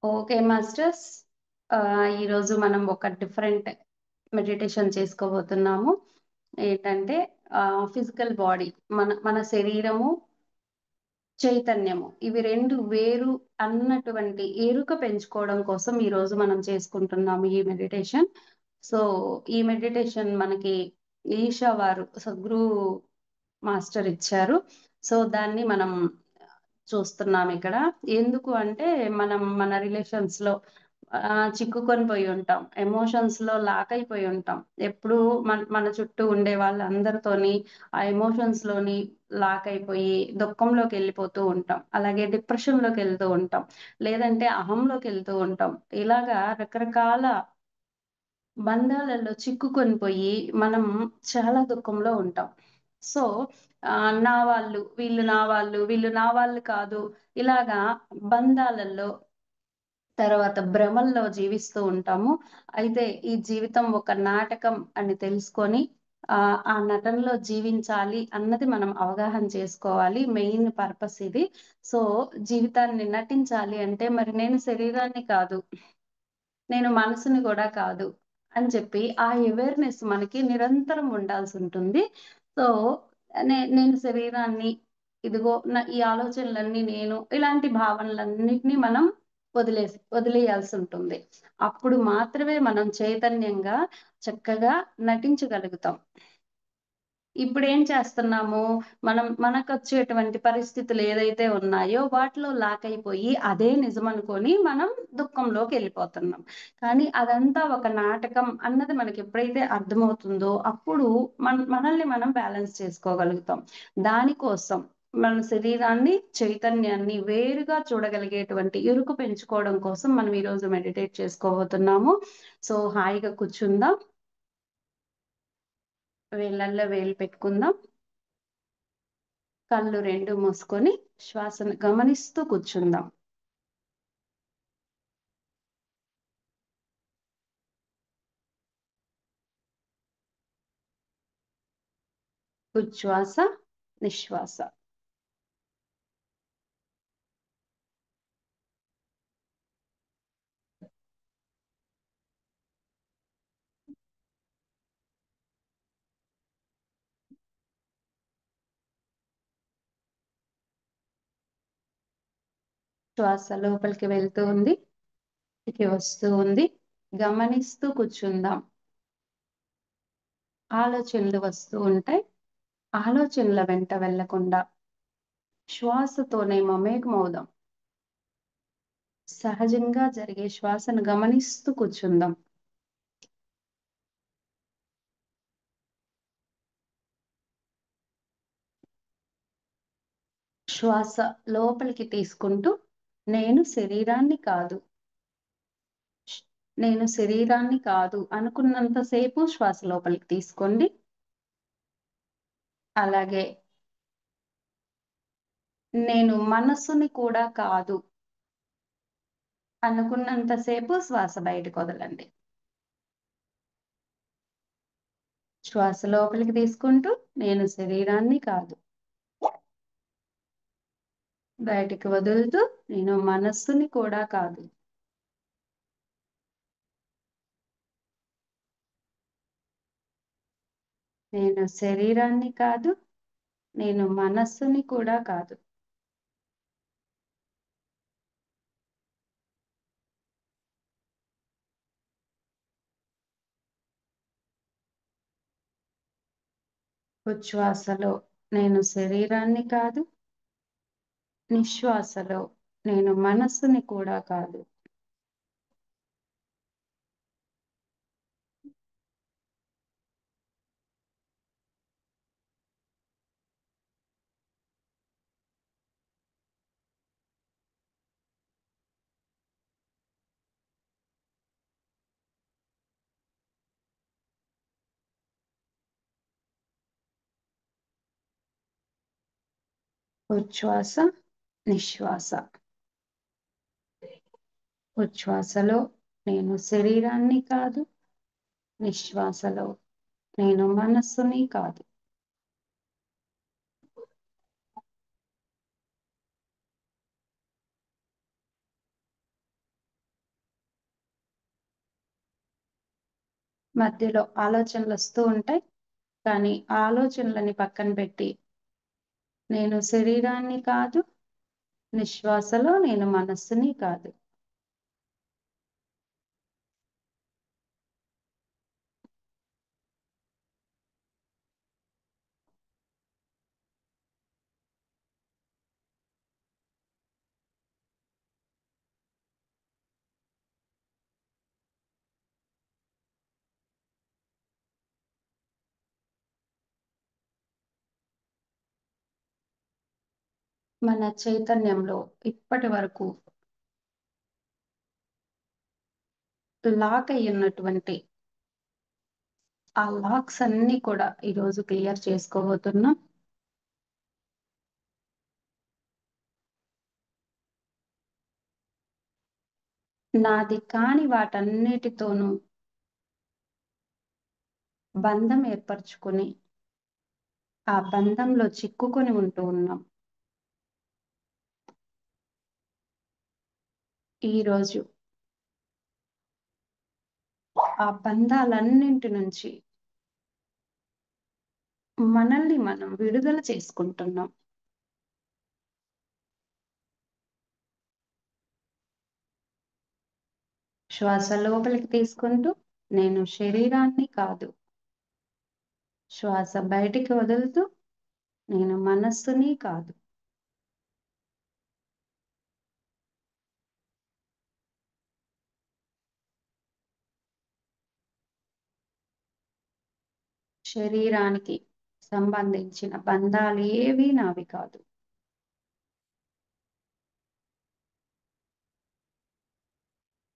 Okay masters. ఈరోజు మనం ఒక డిఫరెంట్ మెడిటేషన్ చేసుకోబోతున్నాము. ఏంటంటే ఫిజికల్ బాడీ, మన శరీరము, చైతన్యము ఇవి రెండు వేరు అన్నటువంటి ఎరుక పెంచుకోవడం కోసం ఈ రోజు మనం చేసుకుంటున్నాము ఈ మెడిటేషన్. సో ఈ మెడిటేషన్ మనకి ఈషా వారు సద్గురు మాస్టర్ ఇచ్చారు. సో దాన్ని మనం చూస్తున్నాం ఇక్కడ. ఎందుకు అంటే మనం మన రిలేషన్స్ లో చిక్కుకొని పోయి ఉంటాం, ఎమోషన్స్ లో లాక్ అయిపోయి ఉంటాం. ఎప్పుడు మన చుట్టూ ఉండే వాళ్ళందరితోని ఆ ఎమోషన్స్ లోని లాక్ అయిపోయి దుఃఖంలోకి వెళ్ళిపోతూ ఉంటాం, అలాగే డిప్రెషన్ లోకి వెళ్తూ ఉంటాం, లేదంటే అహంలోకి వెళ్తూ ఉంటాం. ఇలాగా రకరకాల బంధాలలో చిక్కుకొని పోయి మనం చాలా దుఃఖంలో ఉంటాం. సో నా వాళ్ళు వీళ్ళు, నా వాళ్ళు వీళ్ళు, నా వాళ్ళు కాదు, ఇలాగా బంధాలలో తర్వాత భ్రమల్లో జీవిస్తూ ఉంటాము. అయితే ఈ జీవితం ఒక నాటకం అని తెలుసుకొని ఆ నటనలో జీవించాలి అన్నది మనం అవగాహన చేసుకోవాలి. మెయిన్ పర్పస్ ఇది. సో జీవితాన్ని నటించాలి అంటే మరి నేను శరీరాన్ని కాదు, నేను మనసుని కూడా కాదు అని చెప్పి ఆ అవేర్నెస్ మనకి నిరంతరం ఉండాల్సి ఉంటుంది. సో నేను శరీరాన్ని, ఇదిగో ఈ ఆలోచనలన్నీ నేను, ఇలాంటి భావనలన్నిటినీ మనం వదిలేయాల్సి ఉంటుంది. అప్పుడు మాత్రమే మనం చైతన్యంగా చక్కగా నటించగలుగుతాం. ఇప్పుడు ఏం చేస్తున్నాము, మనకు వచ్చేటువంటి పరిస్థితులు ఏదైతే ఉన్నాయో వాటిలో లాక్ అయిపోయి అదే నిజం అనుకొని మనం దుఃఖంలోకి వెళ్ళిపోతున్నాం. కానీ అదంతా ఒక నాటకం అన్నది మనకి ఎప్పుడైతే అర్థమవుతుందో అప్పుడు మనల్ని మనం బ్యాలెన్స్ చేసుకోగలుగుతాం. దానికోసం మన శరీరాన్ని, చైతన్యాన్ని వేరుగా చూడగలిగేటువంటి ఎరుకు పెంచుకోవడం కోసం మనం ఈరోజు మెడిటేట్ చేసుకోబోతున్నాము. సో హాయిగా కూర్చుందాం, వేళ్ళల్లో వేలు పెట్టుకుందాం, కళ్ళు రెండు మూసుకొని శ్వాసను గమనిస్తూ కూర్చుందాం. ఉచ్ఛ్వాస, నిశ్వాస. శ్వాస లోపలికి వెళ్తూ ఉంది, ఇటు వస్తూ ఉంది. గమనిస్తూ కూర్చుందాం. ఆలోచనలు వస్తూ ఉంటాయి, ఆలోచనల వెంట వెళ్లకుండా శ్వాసతోనే మమేకమవుదాం. సహజంగా జరిగే శ్వాసను గమనిస్తూ కూర్చుందాం. శ్వాస లోపలికి తీసుకుంటూ నేను శరీరాన్ని కాదు, నేను శరీరాన్ని కాదు అనుకున్నంతసేపు శ్వాస లోపలికి తీసుకోండి. అలాగే నేను మనస్సుని కూడా కాదు అనుకున్నంతసేపు శ్వాస బయటకు వదలండి. శ్వాస లోపలికి తీసుకుంటూ నేను శరీరాన్ని కాదు, బయటికి వదులుతూ నేను మనస్సుని కూడా కాదు. నేను శరీరాన్ని కాదు, నేను మనస్సుని కూడా కాదు. ఉచ్ఛ్వాసలో నేను శరీరాన్ని కాదు, నిశ్వాసలో నేను మనస్సుని కూడా కాదు. ఉచ్ఛ్వాస, నిశ్వాస. ఉచ్ఛ్వాసలో నేను శరీరాన్ని కాదు, నిశ్వాసలో నేను మనస్సుని కాదు. మధ్యలో ఆలోచనలు వస్తూ ఉంటాయి. కానీ ఆ ఆలోచనలని పక్కన పెట్టి నేను శరీరాన్ని కాదు, నిశ్వాసలో నేను మనస్సుని కాదు. మన చైతన్యంలో ఇప్పటి వరకు లాక్ అయి ఉన్నటువంటి ఆ లాక్స్ అన్ని కూడా ఈరోజు క్లియర్ చేసుకోబోతున్నాం. నాది కాని వాటన్నిటితోనూ బంధం ఏర్పరచుకొని ఆ బంధంలో చిక్కుకొని ఉంటూ ఉన్నాం. ఈరోజు ఆ బంధాలన్నింటి నుంచి మనల్ని మనం విడుదల చేసుకుంటున్నాం. శ్వాస లోపలికి తీసుకుంటూ నేను శరీరాన్ని కాదు, శ్వాస బయటికి వదులుతూ నేను మనస్సుని కాదు. శరీరానికి సంబంధించిన బంధాలు ఏవి నావి కాదు.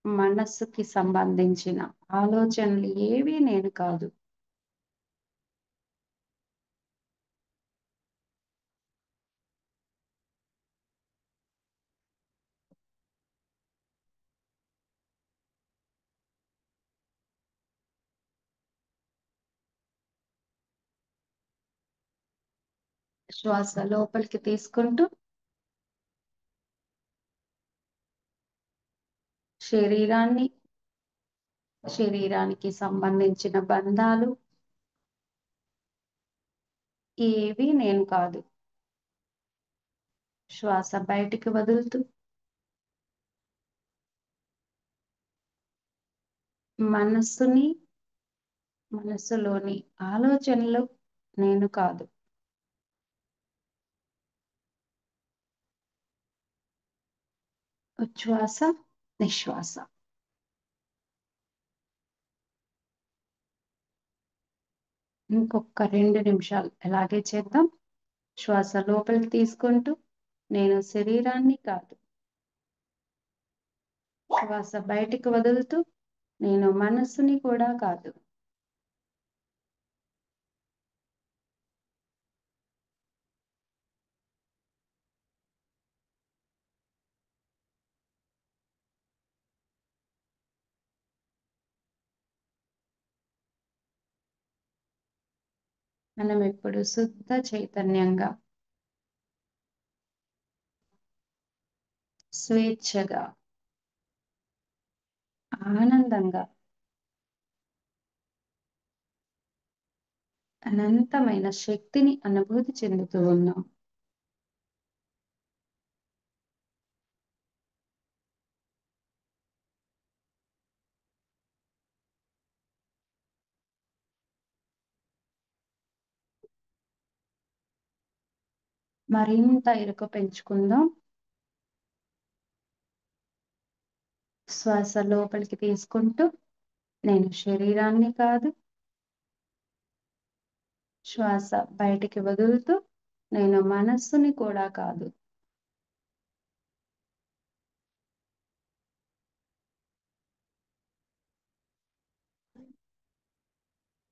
మనస్సుకి సంబంధించిన ఆలోచనలు ఏవి నేను కాదు. శ్వాస లోపలికి తీసుకుంటూ శరీరాన్ని, శరీరానికి సంబంధించిన బంధాలు ఏవి నేను కాదు. శ్వాస బయటికి వదులుతూ మనస్సుని, మనస్సులోని ఆలోచనలు నేను కాదు. ఉచ్ఛ్వాస, నిశ్వాస. ఇంకొక 2 నిమిషాలు అలాగే చేద్దాం. శ్వాస లోపలికి తీసుకుంటూ నేను శరీరాన్ని కాదు, శ్వాస బయటికి వదులుతూ నేను మనస్సుని కూడా కాదు. మనం ఇప్పుడు శుద్ధ చైతన్యంగా, స్వేచ్ఛగా, ఆనందంగా, అనంతమైన శక్తిని అనుభూతి చెందుతూ ఉన్నాం. మరింత ఎరుక పెంచుకుందాం. శ్వాస లోపలికి తీసుకుంటూ నేను శరీరాన్ని కాదు, శ్వాస బయటికి వదులుతూ నేను మనస్సుని కూడా కాదు.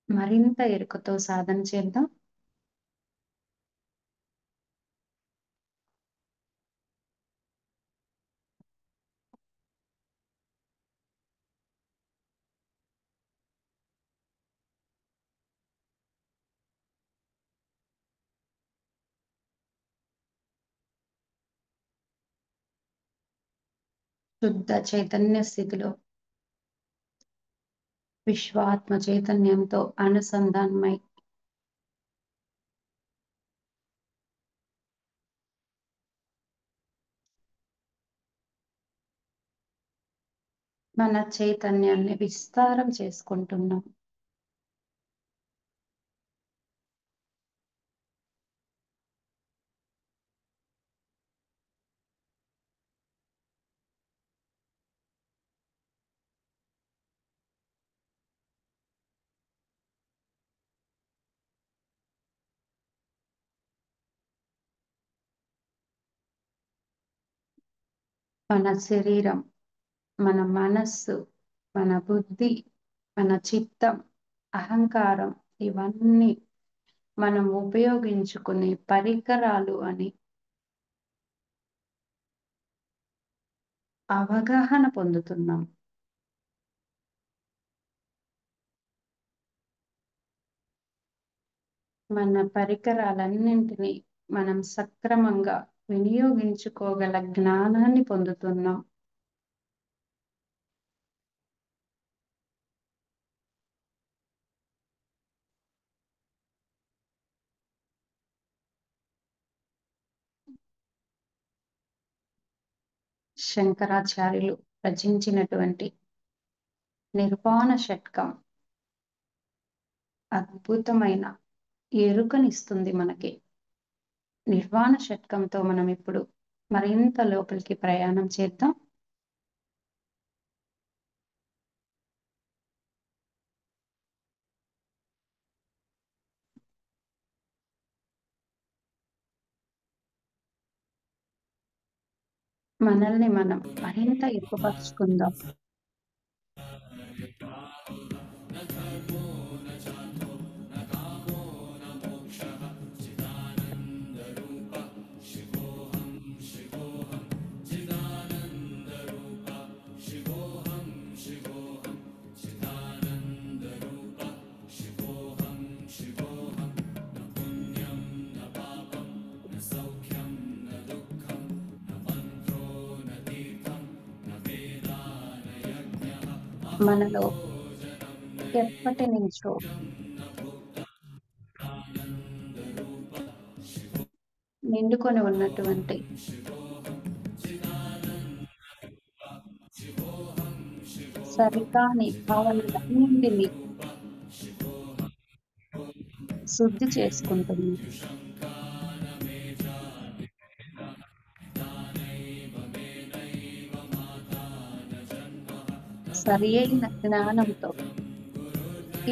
మరింత ఎరుకతో సాధన చేద్దాం. శుద్ధ చైతన్య స్థితిలో విశ్వాత్మ చైతన్యంతో అనుసంధానమై మన చైతన్యాన్ని విస్తారం చేసుకుంటున్నాం. మన శరీరం, మన మనస్సు, మన బుద్ధి, మన చిత్తం, అహంకారం ఇవన్నీ మనం ఉపయోగించుకునే పరికరాలు అని అవగాహన పొందుతున్నాం. మన పరికరాలన్నింటినీ మనం సక్రమంగా వినియోగించుకోగల జ్ఞానాన్ని పొందుతున్నాం. శంకరాచార్యులు రచించినటువంటి నిర్వాణ షట్కం అద్భుతమైన ఎరుకనిస్తుంది మనకి. నిర్వాణ షట్కంతో మనం ఇప్పుడు మరింత లోపలికి ప్రయాణం చేద్దాం. మనల్ని మనం మరింత ఎరుకపరుచుకుందాం. మనలో ఎప్పటి నుంచో నిండుకొని ఉన్నటువంటి సరికాని భావనలన్నింటినీ శుద్ధి చేసుకుంటున్నాం. సరి అయిన జ్ఞానంతో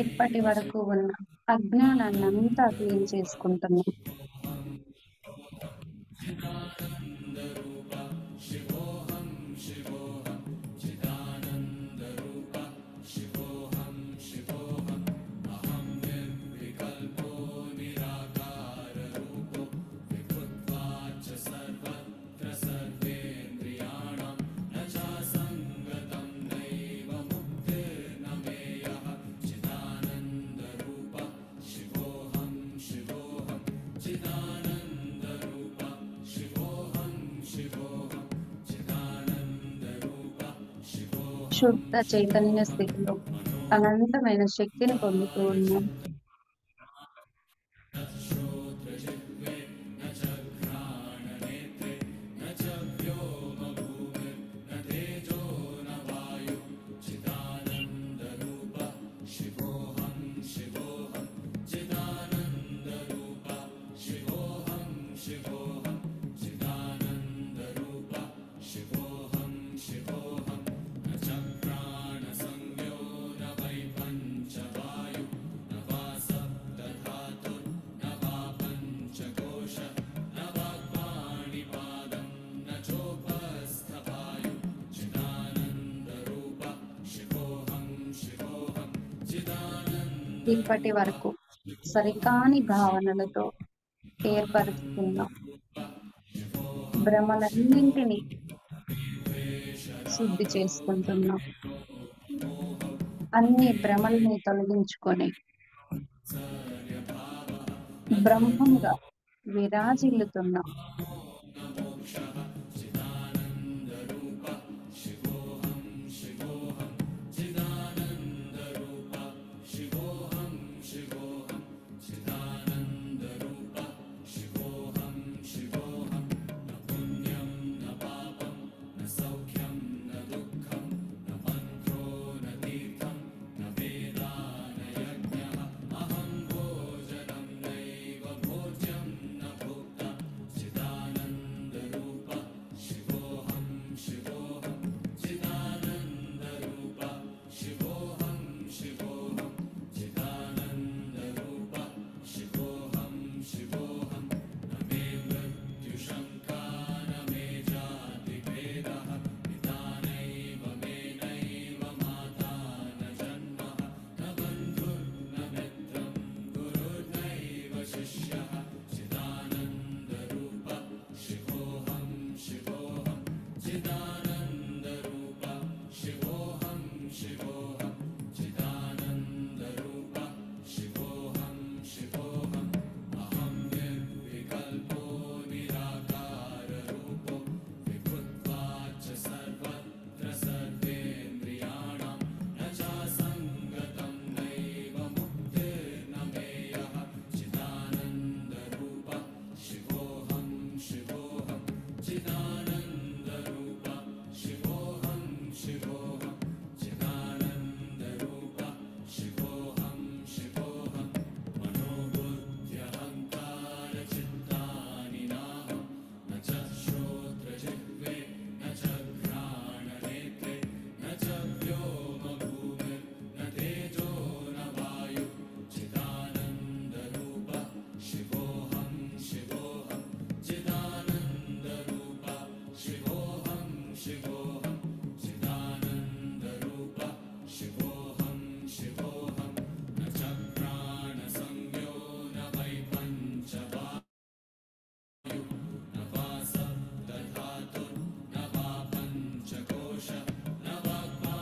ఇప్పటి వరకు ఉన్న అజ్ఞానాన్ని అంతా క్లీన్ చేసుకుంటున్నాం. శుద్ధ చైతన్య స్థితిలో అనంతమైన శక్తిని పొందుతూ ఉన్నాం. ఇప్పటి వరకు సరికాని భావనలతో ఏర్పరుచుకున్న భ్రమలన్నింటినీ శుద్ధి చేసుకుంటున్నాం. అన్ని భ్రమల్ని తొలగించుకొని బ్రహ్మంగా విరాజిల్లుతున్నాం.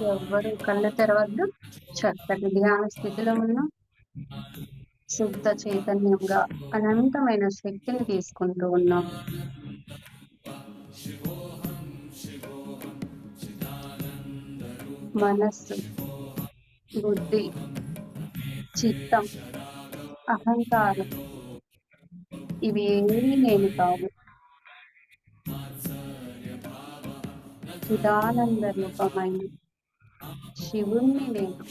ఎవ్వరు కళ్ళు తెరవద్దు. చక్కటి ధ్యాన స్థితిలో ఉన్నాం. శుద్ధ చైతన్యంగా అనంతమైన శక్తిని తీసుకుంటూ ఉన్నాం. మనస్సు, బుద్ధి, చిత్తం, అహంకారం ఇవి ఏమీ నేను కాదు. చిదానంద రూపమైన శివుణ్ణి నేను.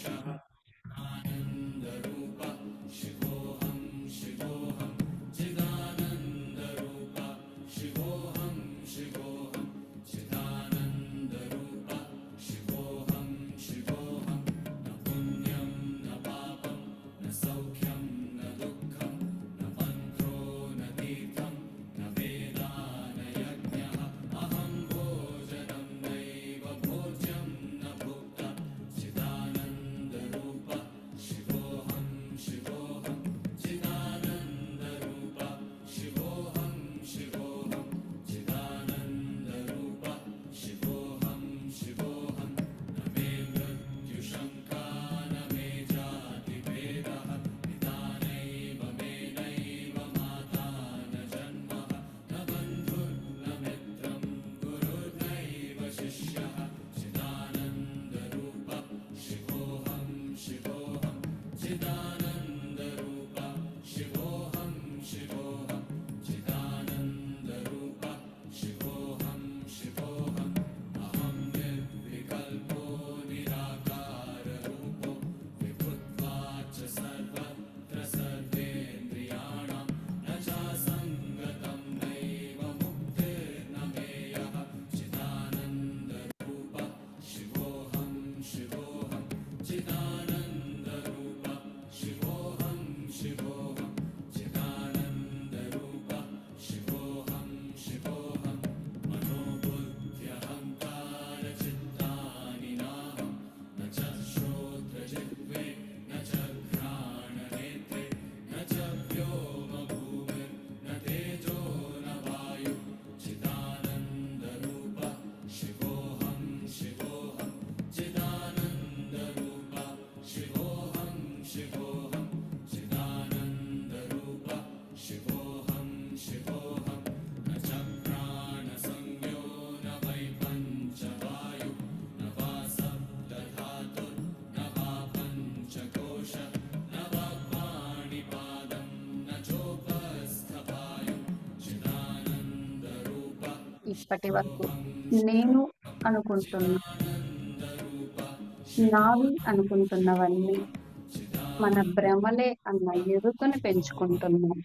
ఇప్పటి వరకు నేను అనుకుంటున్న, నావి అనుకుంటున్నవన్నీ మన భ్రమలే అన్న ఎరుకను పెంచుకుంటున్నాం.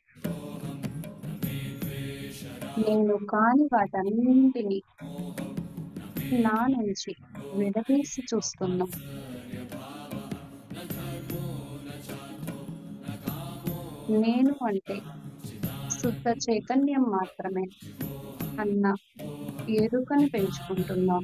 నేను కాని వాటన్నింటినీ నా నుంచి విడదీసి చూస్తున్నాం. నేను అంటే శుద్ధ చైతన్యం మాత్రమే అన్న ఎరుకను పెంచుకుంటున్నాం.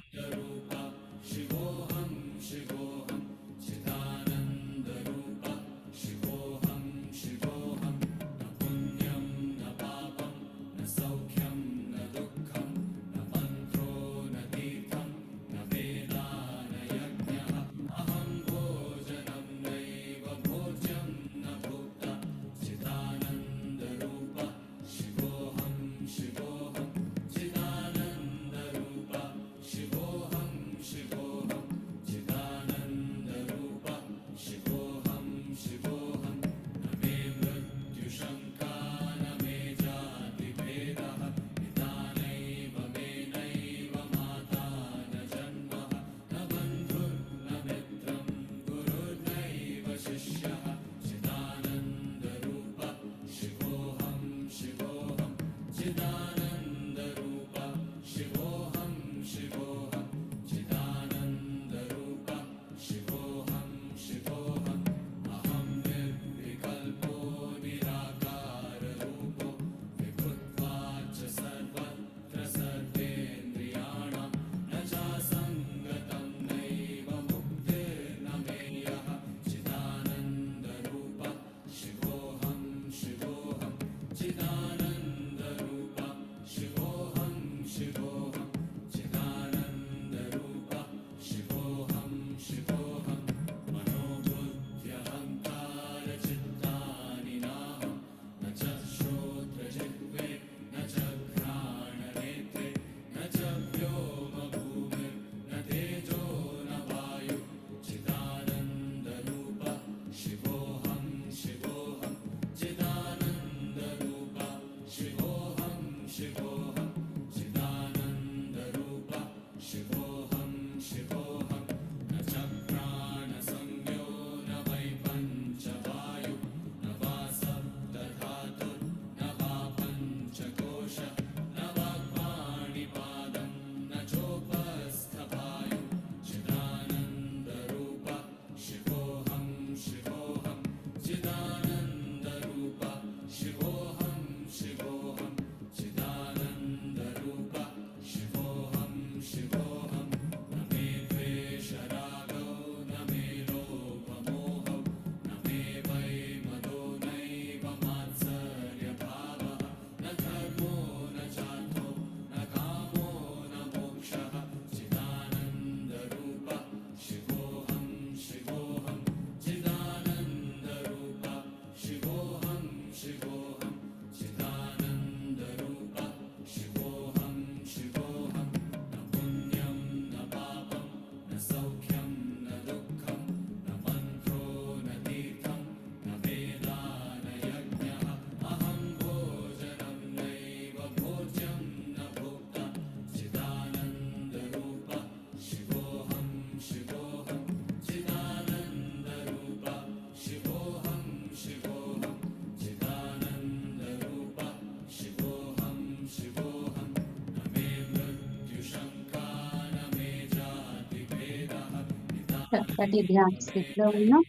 చక్కటి ధ్యాన స్థితిలో ఉన్నాం.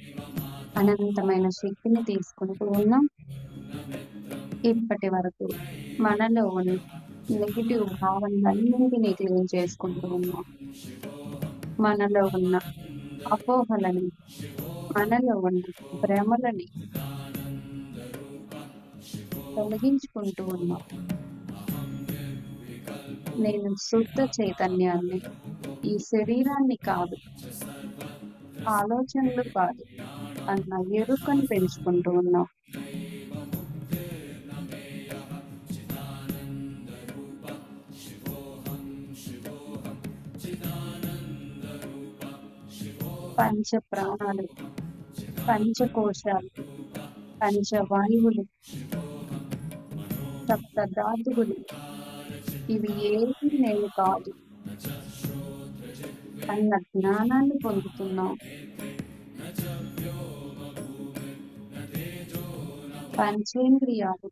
అనంతమైన శక్తిని తీసుకుంటూ ఉన్నాం. ఇప్పటి వరకు మనలో ఉన్న నెగిటివ్ భావనలన్నింటినీ క్లీన్ చేసుకుంటూ ఉన్నాం. మనలో ఉన్న అపోహలని, మనలో ఉన్న భ్రమలని తొలగించుకుంటూ ఉన్నాం. నేను శుద్ధ చైతన్యాన్ని, ఈ శరీరాన్ని కాదు, ఆలోచనలు కాదు అన్న ఎరుకను పెంచుకుంటూ ఉన్నాం. పంచ ప్రాణాలు, పంచకోశాలు, పంచవాయువులు, సప్త ధాతువులు, ఇవి ఏది నేను కాదు అన్న జ్ఞానాన్ని పొందుతున్నాం. పంచేంద్రియాలు,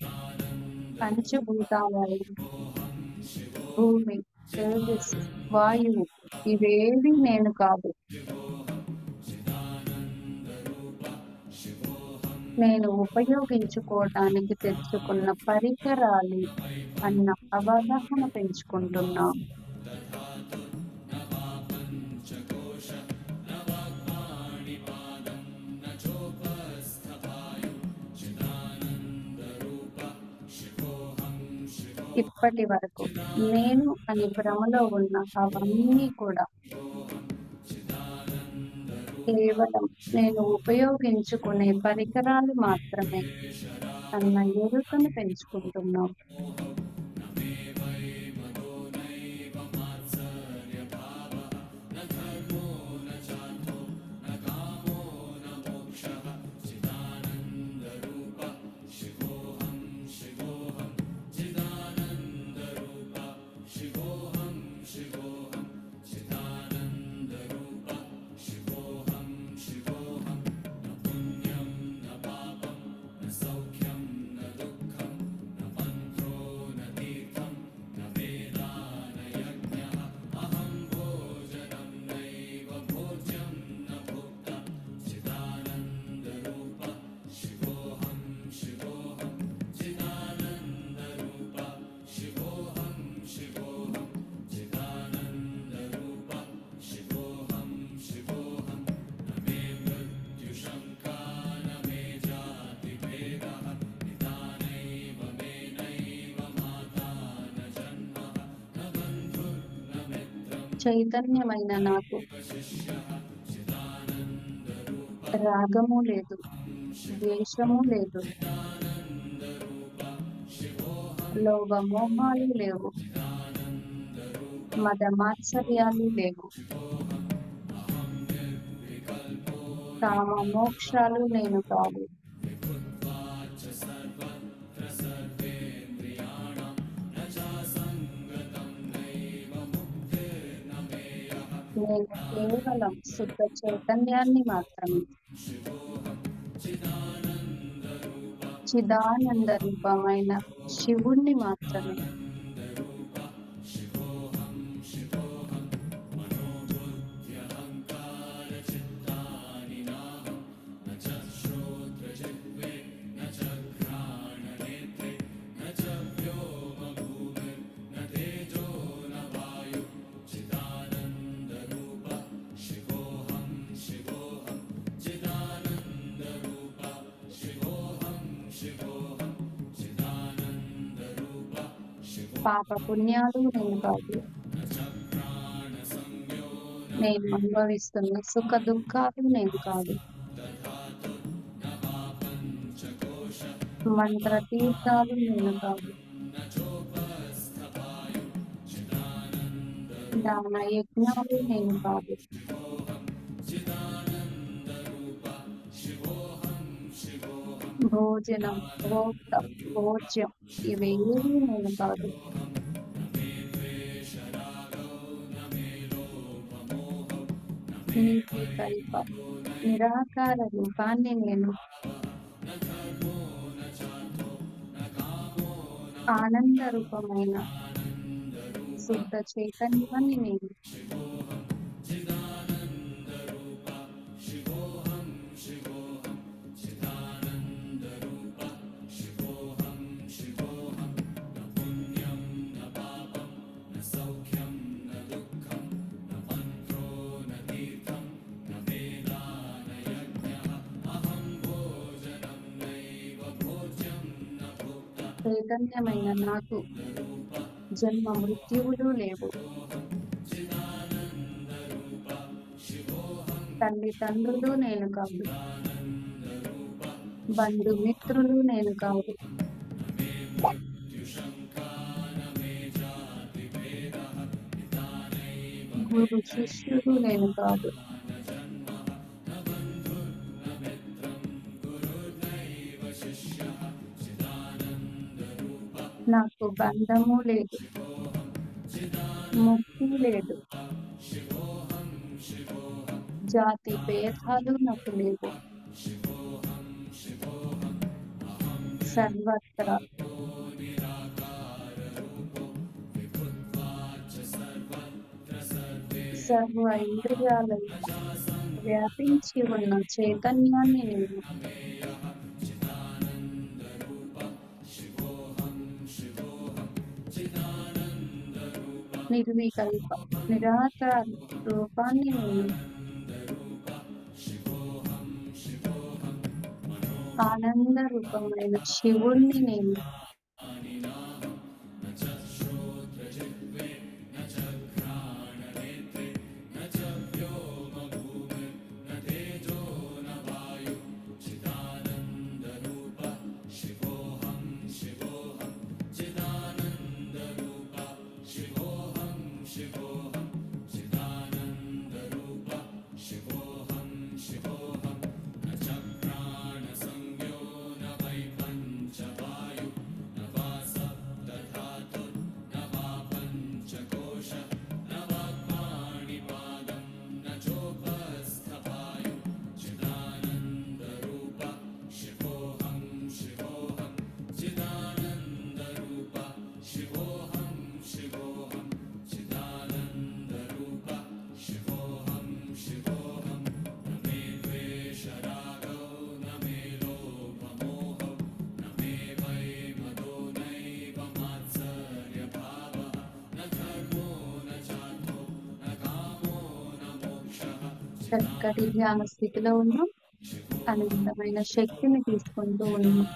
పంచభూతాలు, భూమి, తేజస్సు, వాయువు, ఇవేవి నేను కాదు. నేను ఉపయోగించుకోవటానికి తెచ్చుకున్న పరికరాలు అన్న అవగాహన పెంచుకుంటున్నాం. ఇప్పటి వరకు నేను అని భ్రమలో ఉన్న అవన్నీ కూడా కేవలం నేను ఉపయోగించుకునే పరికరాలు మాత్రమే అన్న ఎరుకను పెంచుకుంటున్నాం. చైతన్యమైన నాకు రాగము లేదు, ద్వేషము లేదు, లోభమోహాలు లేవు, మదమాత్సర్యాలు లేవు, కామ మోక్షాలు నేను కాదు. నేను కేవలం శుద్ధ చైతన్యాన్ని మాత్రమే, చిదానంద రూపమైన శివుణ్ణి మాత్రమే. పాప పుణ్యాలు నేను కాదు, నేను అనుభవిస్తున్న సుఖ దుఃఖాలు నేను కాదు, మంత్ర తీర్థాలు నేను కాదు, దాన యజ్ఞాలు నేను కాదు, భోజనం, భోక్త, భోజ్యం, ఇవేవి నేను కాదు. కల్ప నిరాకార రూపాన్ని నేను, ఆనంద రూపమైన శుద్ధ చైతన్యాన్ని నేను. చైతన్యమైన నాకు జన్మ మృత్యువులు లేవు. తల్లిదండ్రులు నేను కాదు. బంధుమిత్రులు నేను కాదు. గురు శిష్యుడు నేను కాదు. నాకు బంధము లేదు. ముక్తి లేదు. జాతి భేదాలు నాకు లేవు. సర్వత్రా సర్వ ఇంద్రియాలలో వ్యాపించి ఉన్న చైతన్యాన్ని నేను. నిర్వికల్ప నిరాకార రూపాన్ని నేను. ఆనంద రూపమైన శివుణ్ణి నేను. చక్కటి ధ్యాన స్థితిలో ఉన్నాం. అనంతమైన శక్తిని తీసుకుంటూ ఉన్నాం.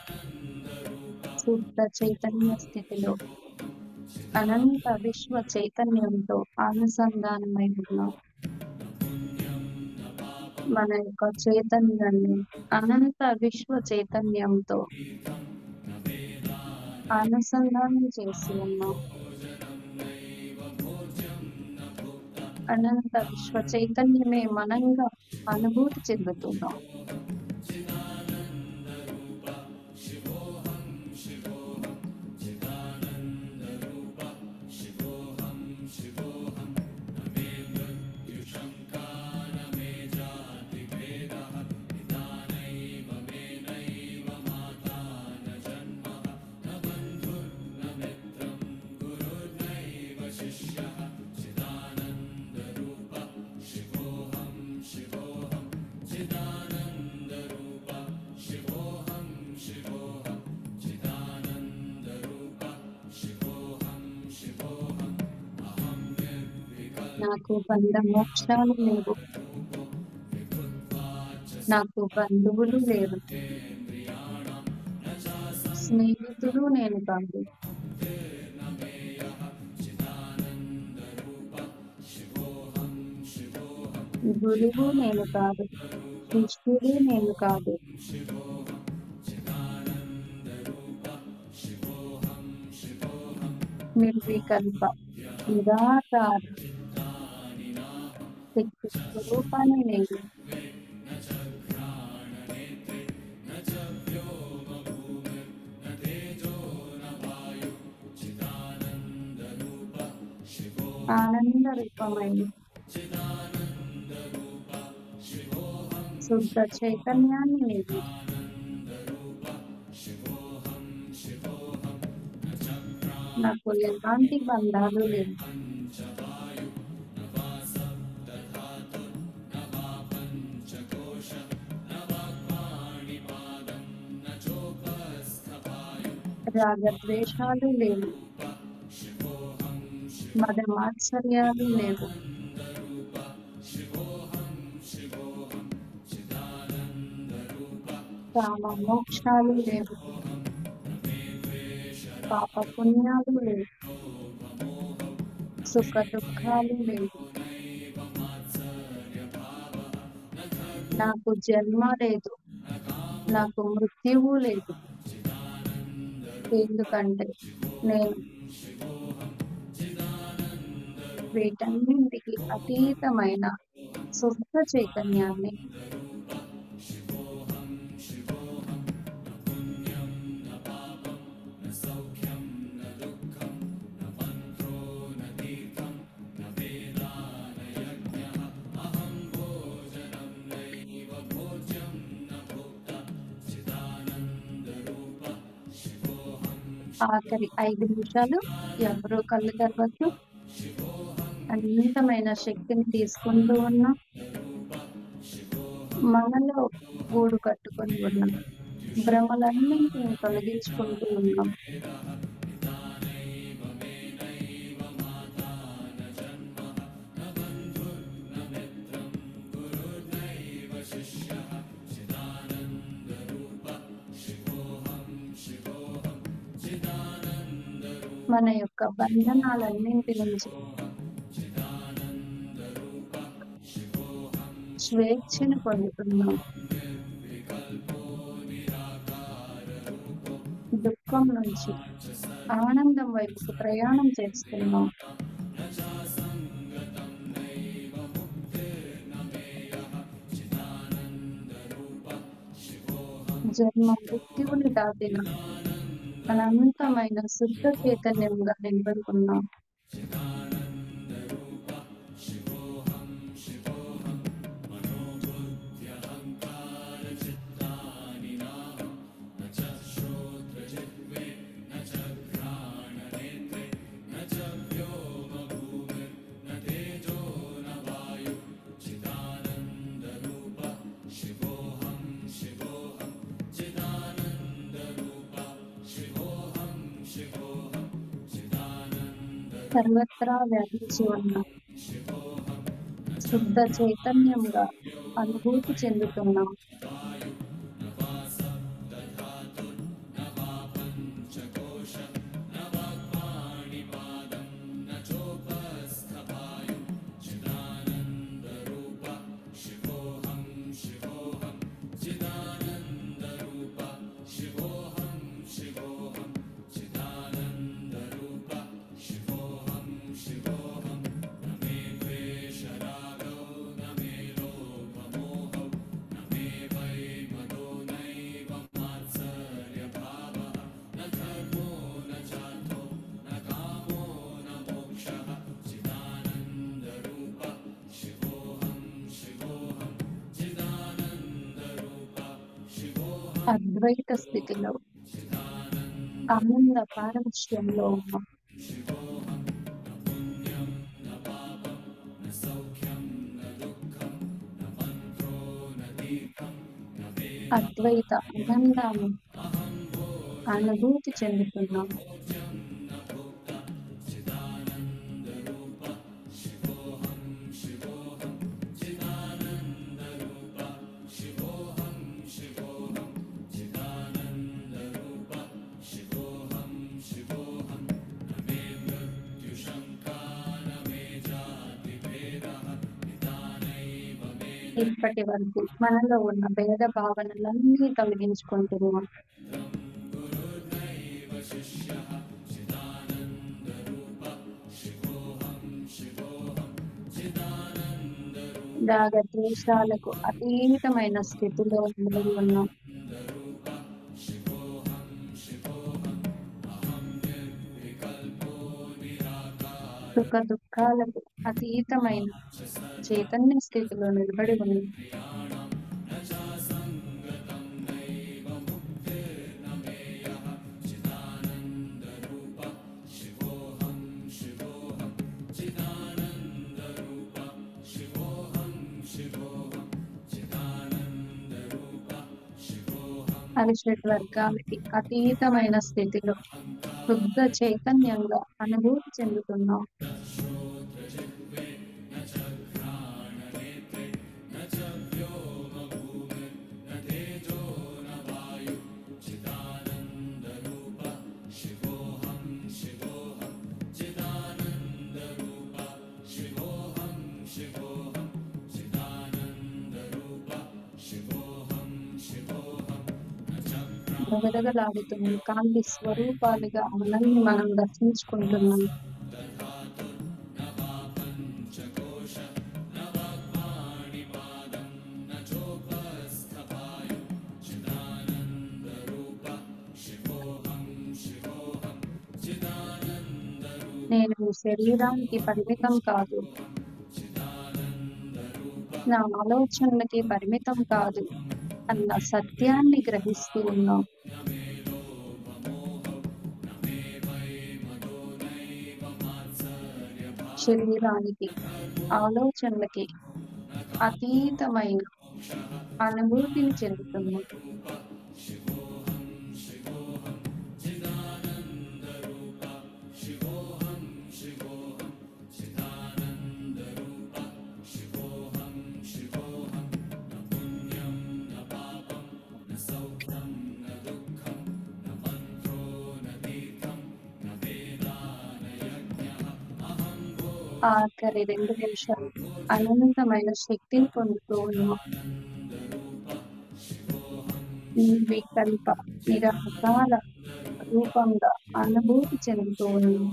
శుద్ధ చైతన్య స్థితిలో అనంత విశ్వ చైతన్యంతో అనుసంధానమై ఉన్నాం. మన యొక్క చైతన్యాన్ని అనంత విశ్వ చైతన్యంతో అనుసంధానం చేసి ఉన్నాం. అనంత విశ్వ చైతన్యమే మనంగా అనుభూతి చెందుతున్నాం. నాకు బంధ మోక్షాలు లేవు. నాకు బంధువులు లేరు. స్నేహితుడు నేను కాదు. గురువు నేను కాదు. శిష్యుడు నేను కాదు. నిర్వికల్ప నిరాకార శక్తి స్వరూపాన్ని నేను. ఆనంద రూపమైన శుద్ధ చైతన్యాన్ని నేను. నాకు ఎలాంటి బంధాలు లేవు. రాగద్వేషాలు లేవు. మద మాత్సర్యాలు లేవు. కామ మోక్షాలు లేవు. పాప పుణ్యాలు లేవు, సుఖ దుఃఖాలు లేవు, నాకు జన్మ లేదు, నాకు మృత్యువు లేదు. ఎందుకంటే నేను వీటన్నింటికి అతీతమైన శుద్ధ చైతన్యాన్ని. ఆఖరి 5 నిమిషాలు ఎవరూ కళ్ళు తెరవద్దు. అనంతమైన శక్తిని తీసుకుంటూ ఉన్నాం. మనలో గూడు కట్టుకొని ఉన్నాం. భ్రమలన్నింటినీ తొలగించుకుంటూ ఉన్నాం. మన యొక్క బంధనాలన్నింటి నుంచి స్వేచ్ఛను పొందుతున్నాం. దుఃఖం నుంచి ఆనందం వైపుకు ప్రయాణం చేస్తున్నాం. జన్మ మృత్యువుని దాటిన అనంతమైన శుద్ధ చైతన్యంగా నిలబడుకున్నాం. సర్వత్రా వ్యాపించి ఉన్న శుద్ధ చైతన్యంగా అనుభూతి చెందుతున్నాం. అద్వైత స్థితిలో ఆనంద పారవశ్యంలో ఉన్నాం. అద్వైత ఆనందాన్ని అనుభూతి చెందుతున్నాం. ఇప్పటి వరకు మనలో ఉన్న భేద భావనలన్నీ తొలగించుకుంటున్నాం. రాగద్వేషాలకు అతీతమైన స్థితిలో నిలబడి ఉన్నాం. సుఖ దుఃఖాలకు అతీతమైన చైతన్య స్థితిలో నిలబడి ఉన్నాం. అరిషడ్ వర్గాలకి అతీతమైన స్థితిలో శుద్ధ చైతన్యంగా అనుభూతి చెందుతున్నాం. దగదగలాడుతున్న కాంతి స్వరూపాలుగా మనల్ని మనం దర్శించుకుంటున్నాం. నేను శరీరానికి పరిమితం కాదు, నా ఆలోచనలకి పరిమితం కాదు అన్న సత్యాన్ని గ్రహిస్తూ ఉన్నాం. శరీరానికి, ఆలోచనలకి అతీతమైన అనుభూతిని చెందుతున్నాం. ఆఖరి 2 నిమిషాలు అనంతమైన శక్తిని పొందుతూ ఉన్నాం. నిర్వికల్ప నిరాకార రూపంగా అనుభూతి చెందుతూ ఉన్నాం.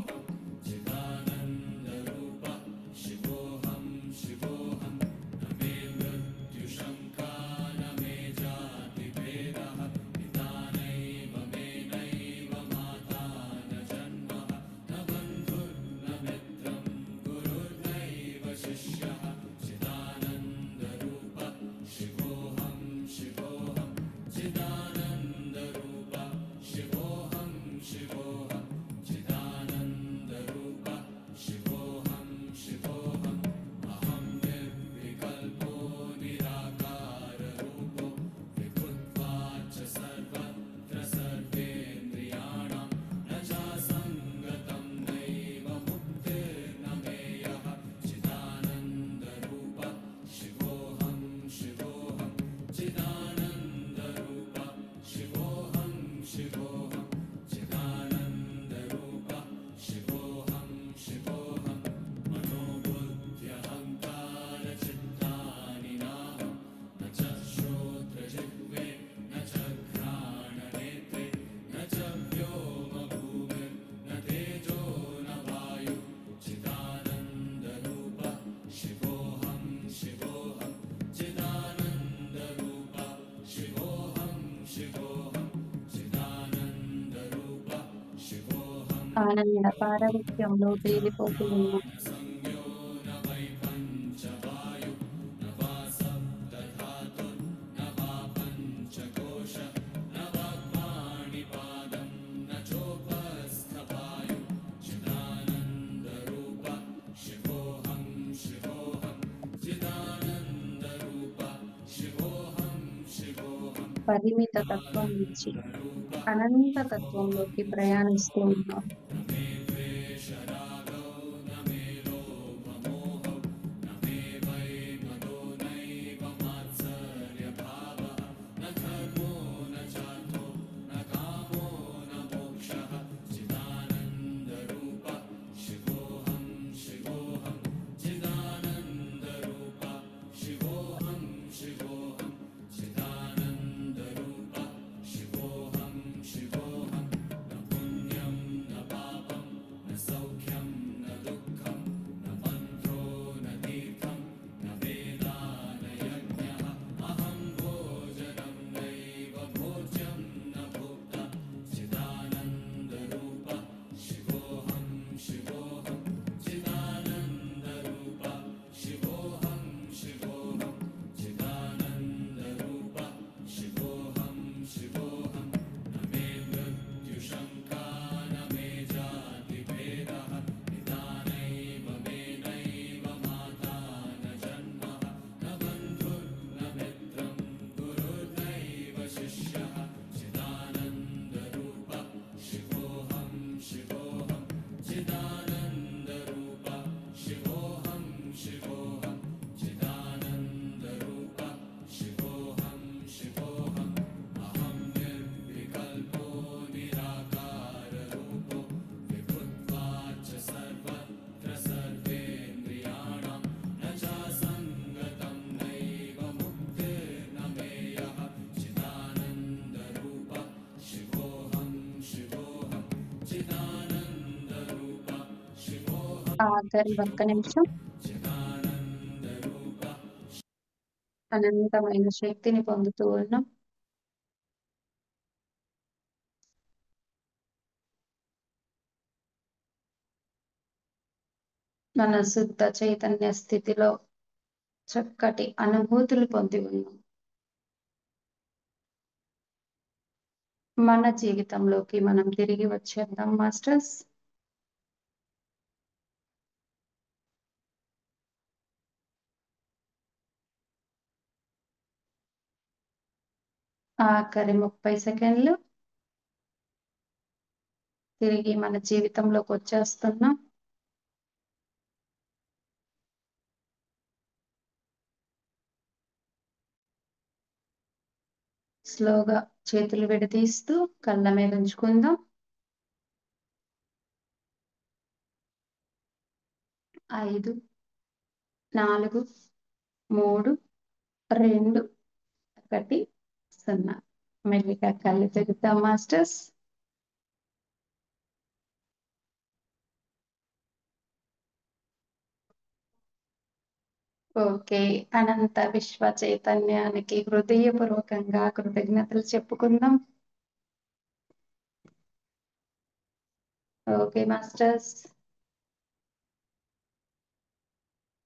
ఆనంద పారవత్యంలో తేలిపోతూ ఉన్నాం. పరిమిత తత్వం నుంచి అనంత తత్వంలోకి ప్రయాణిస్తూ ఉన్నాం. ఆఖరి ఒక్క నిమిషం. అనంతమైన శక్తిని పొందుతూ ఉన్నాం. మన శుద్ధ చైతన్య స్థితిలో చక్కటి అనుభూతులు పొంది ఉన్నాం. మన జీవితంలోకి మనం తిరిగి వచ్చేద్దాం మాస్టర్స్. ఆఖరి 30 సెకండ్లు. తిరిగి మన జీవితంలోకి వచ్చేస్తున్నాం. స్లోగా చేతులు విడదీస్తూ కళ్ళ మీద ఉంచుకుందాం. 5, 4, 3, 2, 1, 0. మెల్లిగా కళ్ళు తెరుద్దాం మాస్టర్స్. ఓకే. అనంత విశ్వ చైతన్యానికి హృదయపూర్వకంగా కృతజ్ఞతలు చెప్పుకుందాం. Okay masters.